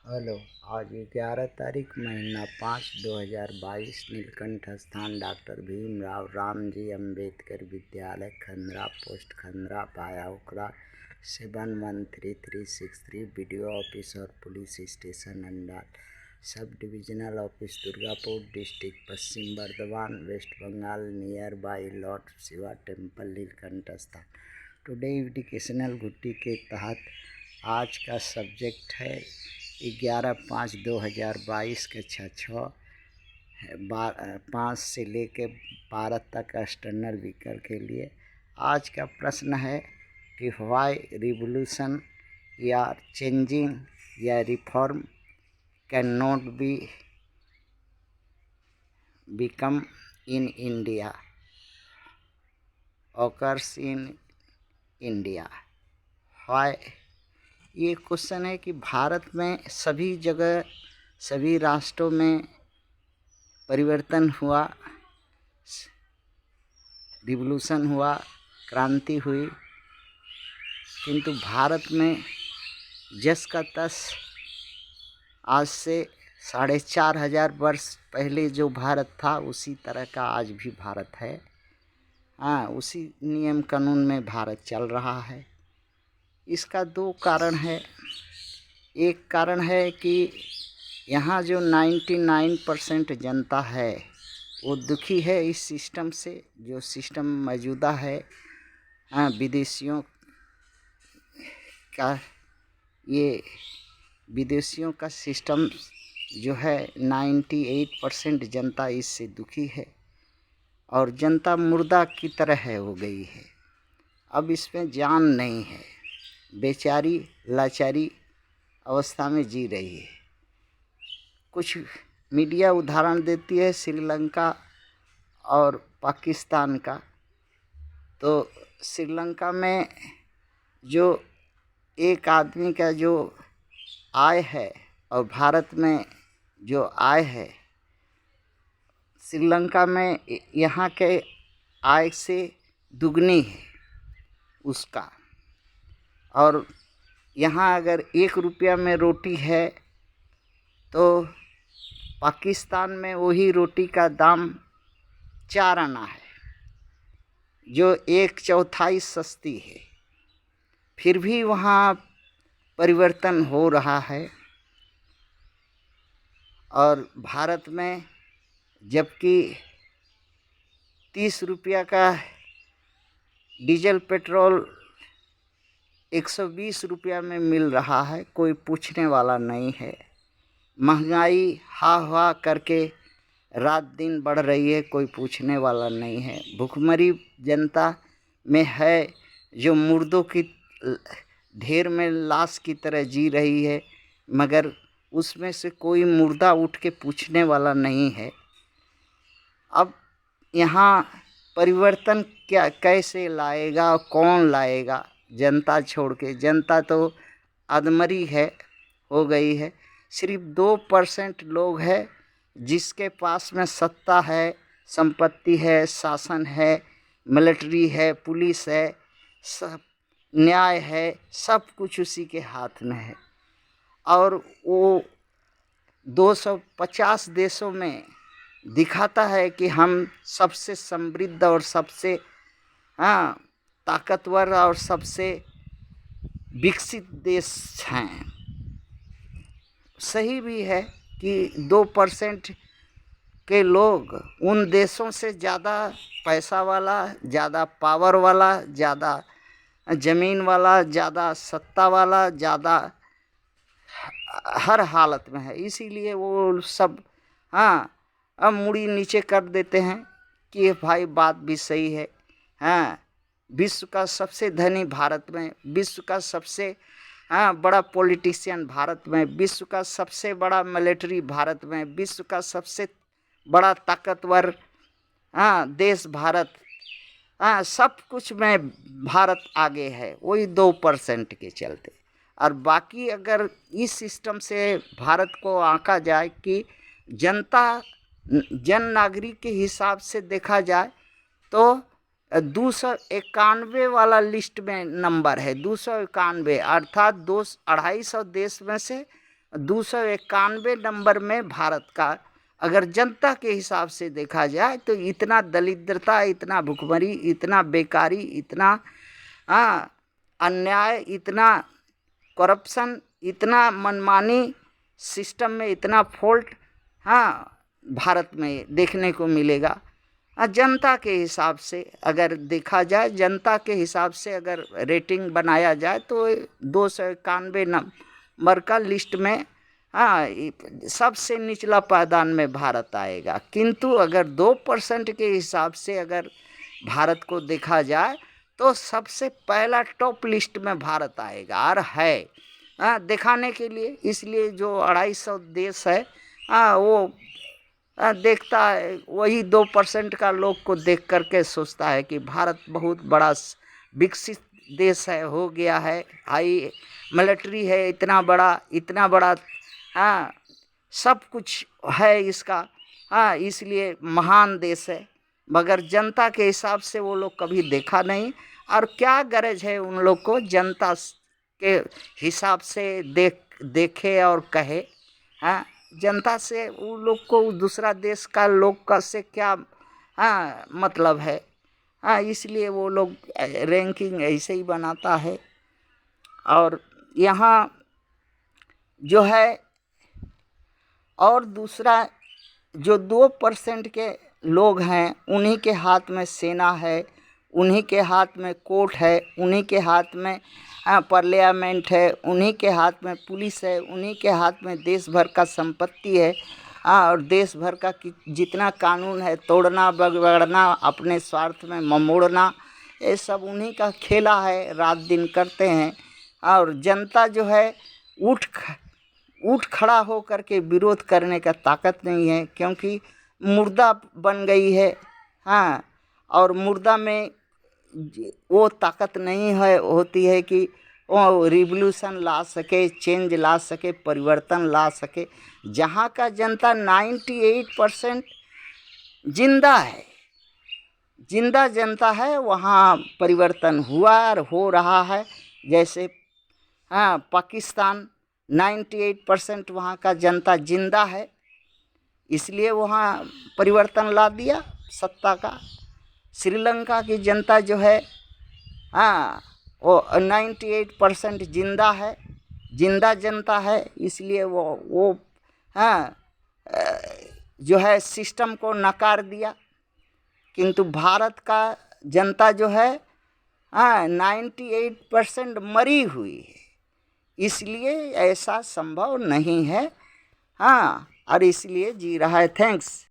Hello. आज 11 तारीख महीना 5 2022 नीलकंठ स्थान डॉक्टर भीमराव रामजी अम्बेडकर विद्यालय Khandra post Khandra via Okhla 711363 BDO office और police station Andal sub divisional office Durgapur district Paschim Bardhaman west Bengal near by lord Shiva temple Nilkanth स्थान। टुडे एजुकेशनल घुट्टी के तहत आज का सब्जेक्ट है 11/5/2022 कक्षा 5 से लेकर 12 तक एक्सटर्नल व्हीकल के लिए। आज का प्रश्न है कि व्हाई रिवोल्यूशन या चेंजिंग या reform can not be become in India occurs in India. Why ये क्वेश्चन है कि भारत में सभी जगह सभी राष्ट्रों में परिवर्तन हुआ, रिवोल्यूशन हुआ, क्रांति हुई, किंतु भारत में जस का तस आज से 4500 वर्ष पहले जो भारत था उसी तरह का आज भी भारत है। उसी नियम कानून में भारत चल रहा है। इसका दो कारण है। एक कारण है कि यहाँ जो 99% जनता है वो दुखी है इस सिस्टम से, जो सिस्टम मौजूदा है। विदेशियों का सिस्टम जो है 98% जनता इससे दुखी है और जनता मुर्दा की तरह हो गई है। अब इसमें जान नहीं है, बेचारी लाचारी अवस्था में जी रही है। कुछ मीडिया उदाहरण देती है श्रीलंका और पाकिस्तान का। तो श्रीलंका में जो एक आदमी का जो आय है और भारत में जो आय है, श्रीलंका में यहाँ के आय से दुगनी है उसका। और यहाँ अगर 1 रुपया में रोटी है तो पाकिस्तान में वही रोटी का दाम 4 आना है, जो 1/4 सस्ती है। फिर भी वहाँ परिवर्तन हो रहा है। और भारत में जबकि 30 रुपया का डीजल पेट्रोल 120 रुपया में मिल रहा है, कोई पूछने वाला नहीं है। महंगाई हा करके रात दिन बढ़ रही है, कोई पूछने वाला नहीं है। भूखमरी जनता में है जो मुर्दों की ढेर में लाश की तरह जी रही है, मगर उसमें से कोई मुर्दा उठ के पूछने वाला नहीं है। अब यहाँ परिवर्तन क्या कैसे लाएगा, कौन लाएगा? जनता छोड़ के। जनता तो अधमरी हो गई है। सिर्फ 2% लोग हैं जिसके पास में सत्ता है, संपत्ति है, शासन है, मिलिट्री है, पुलिस है, सब न्याय है, सब कुछ उसी के हाथ में है। और वो 250 देशों में दिखाता है कि हम सबसे समृद्ध और सबसे ताकतवर और सबसे विकसित देश हैं। सही भी है कि 2% के लोग उन देशों से ज़्यादा पैसा वाला, ज़्यादा पावर वाला, ज़्यादा ज़मीन वाला, ज़्यादा सत्ता वाला, ज़्यादा हर हालत में है। इसीलिए वो सब अब मुड़ी नीचे कर देते हैं कि भाई बात भी सही है। विश्व का सबसे धनी भारत में, विश्व का सबसे बड़ा पॉलिटिशियन भारत में, विश्व का सबसे बड़ा मिलिट्री भारत में, विश्व का सबसे बड़ा ताकतवर देश भारत, सब कुछ में भारत आगे है, वही 2% के चलते। और बाकी अगर इस सिस्टम से भारत को आंका जाए कि जन नागरिक के हिसाब से देखा जाए तो 291 वाला लिस्ट में नंबर है। 291 अर्थात 250 देश में से 291 नंबर में भारत का अगर जनता के हिसाब से देखा जाए तो इतना दरिद्रता, इतना भुखमरी, इतना बेकारी, इतना अन्याय, इतना करप्शन, इतना मनमानी सिस्टम में इतना फॉल्ट भारत में देखने को मिलेगा। जनता के हिसाब से अगर देखा जाए, जनता के हिसाब से अगर रेटिंग बनाया जाए तो 291 नंबर का लिस्ट में सबसे निचला पायदान में भारत आएगा। किंतु अगर 2% के हिसाब से अगर भारत को देखा जाए तो सबसे पहला टॉप लिस्ट में भारत आएगा और है दिखाने के लिए। इसलिए जो 250 देश है वो देखता है, वही 2% का लोग को देख करके सोचता है कि भारत बहुत बड़ा विकसित देश है, हो गया है, हाई मिलिट्री है, इतना बड़ा सब कुछ है इसका, इसलिए महान देश है। मगर जनता के हिसाब से वो लोग कभी देखा नहीं। और क्या गरज है उन लोग को जनता के हिसाब से देखे और कहे। जनता से उन लोग को दूसरा देश का लोग का से क्या मतलब है। इसलिए वो लोग रैंकिंग ऐसे ही बनाता है। और यहाँ जो है और दूसरा जो 2% के लोग हैं उन्हीं के हाथ में सेना है, उन्हीं के हाथ में कोर्ट है, उन्हीं के हाथ में पार्लियामेंट है, उन्हीं के हाथ में पुलिस है, उन्हीं के हाथ में देश भर का संपत्ति है। और देश भर का जितना कानून है, तोड़ना, बिगड़ना, अपने स्वार्थ में ममोड़ना, ये सब उन्हीं का खेला है, रात दिन करते हैं। और जनता जो है उठ खड़ा हो करके विरोध करने का ताकत नहीं है, क्योंकि मुर्दा बन गई है। और मुर्दा में वो ताकत नहीं है होती है कि वो रिवॉल्यूशन ला सके, चेंज ला सके, परिवर्तन ला सके। जहाँ का जनता 98% जिंदा है, जिंदा जनता है, वहाँ परिवर्तन हुआ और हो रहा है। जैसे पाकिस्तान 98% वहाँ का जनता जिंदा है, इसलिए वहाँ परिवर्तन ला दिया सत्ता का। श्रीलंका की जनता जो है वो 98% जिंदा है, जिंदा जनता है, इसलिए वो जो है सिस्टम को नकार दिया। किंतु भारत का जनता जो है 98% मरी हुई है, इसलिए ऐसा संभव नहीं है। और इसलिए जी रहा है। थैंक्स।